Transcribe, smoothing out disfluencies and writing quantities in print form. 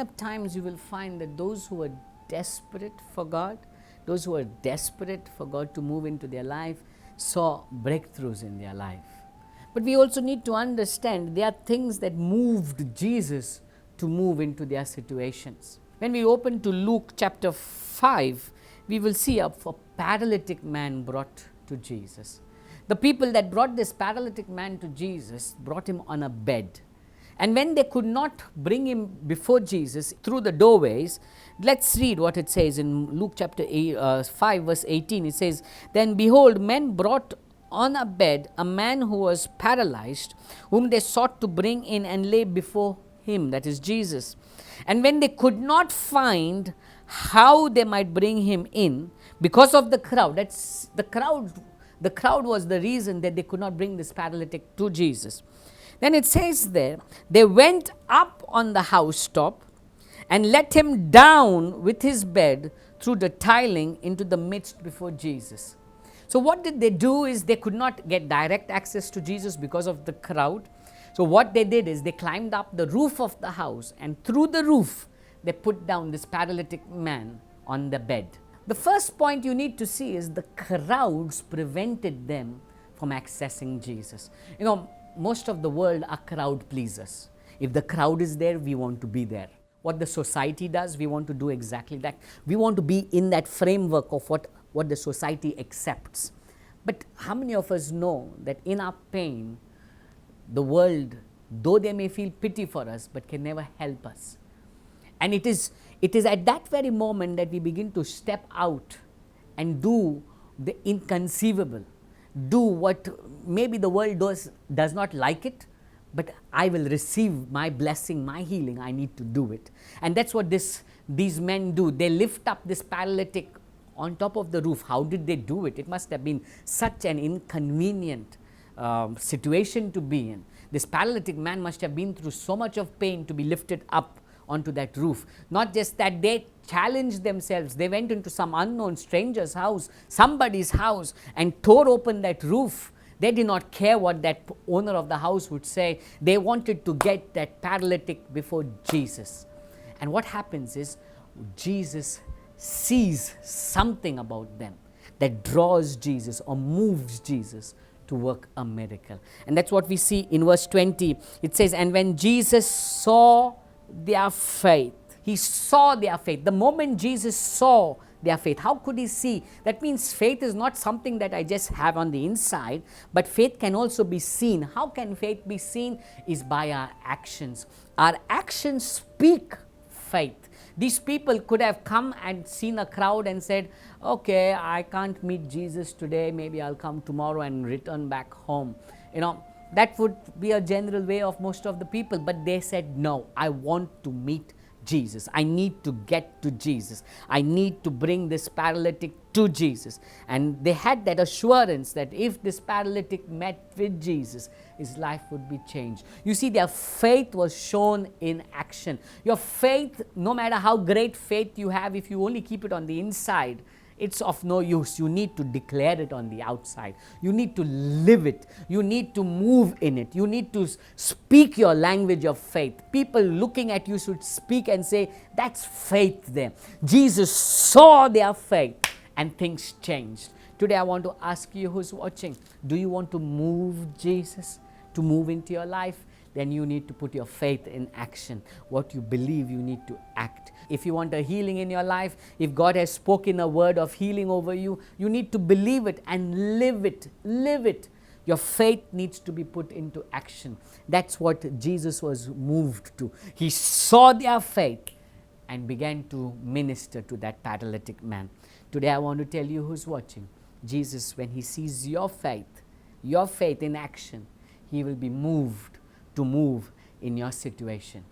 of times you will find that those who are desperate for God, those who are desperate for God to move into their life, saw breakthroughs in their life. But we also need to understand there are things that moved Jesus to move into their situations. When we open to Luke chapter 5, we will see a paralytic man brought to Jesus. The people that brought this paralytic man to Jesus brought him on a bed. And when they could not bring him before Jesus through the doorways, let's read what it says in Luke chapter 5 verse 18. It says, "Then behold, men brought on a bed a man who was paralyzed, whom they sought to bring in and lay before him," that is Jesus. "And when they could not find how they might bring him in, because of the crowd," that's the crowd was the reason that they could not bring this paralytic to Jesus. Then it says there, "They went up on the housetop and let him down with his bed through the tiling into the midst before Jesus." So what did they do is they could not get direct access to Jesus because of the crowd. So what they did is they climbed up the roof of the house, and through the roof they put down this paralytic man on the bed. The first point you need to see is the crowds prevented them from accessing Jesus. Most of the world are crowd pleasers. If the crowd is there, we want to be there. What the society does, we want to do exactly that. We want to be in that framework of what the society accepts. But how many of us know that in our pain, the world, though they may feel pity for us, but can never help us? And it is at that very moment that we begin to step out and do the inconceivable. Do what maybe the world does not like it, but I will receive my blessing, my healing. I need to do it. And that's what these men do. They lift up this paralytic on top of the roof. How did they do it? It must have been such an inconvenient situation to be in. This paralytic man must have been through so much of pain to be lifted up onto that roof. Not just that, they challenged themselves. They went into some unknown stranger's house, somebody's house, and tore open that roof. They did not care what that owner of the house would say. They wanted to get that paralytic before Jesus. And what happens is Jesus sees something about them that draws Jesus or moves Jesus to work a miracle. And that's what we see in verse 20. It says, "And when Jesus saw their faith," he saw their faith. The moment Jesus saw their faith, how could he see? That means faith is not something that I just have on the inside, but faith can also be seen. How can faith be seen? Is by our actions. Our actions speak faith. These people could have come and seen a crowd and said, "Okay, I can't meet Jesus today, maybe I'll come tomorrow and return back home." That would be a general way of most of the people, but they said, "No, I want to meet Jesus. I need to get to Jesus. I need to bring this paralytic to Jesus." And they had that assurance that if this paralytic met with Jesus, his life would be changed. You see, their faith was shown in action. Your faith, no matter how great faith you have, if you only keep it on the inside, it's of no use. You need to declare it on the outside. You need to live it. You need to move in it. You need to speak your language of faith. People looking at you should speak and say, "That's faith there." Jesus saw their faith and things changed. Today I want to ask you who's watching, do you want to move Jesus to move into your life? Then you need to put your faith in action. What you believe, you need to act. If you want a healing in your life, if God has spoken a word of healing over you, you need to believe it and live it. Live it. Your faith needs to be put into action. That's what Jesus was moved to. He saw their faith and began to minister to that paralytic man. Today I want to tell you who's watching. Jesus, when he sees your faith in action, he will be moved to move in your situation.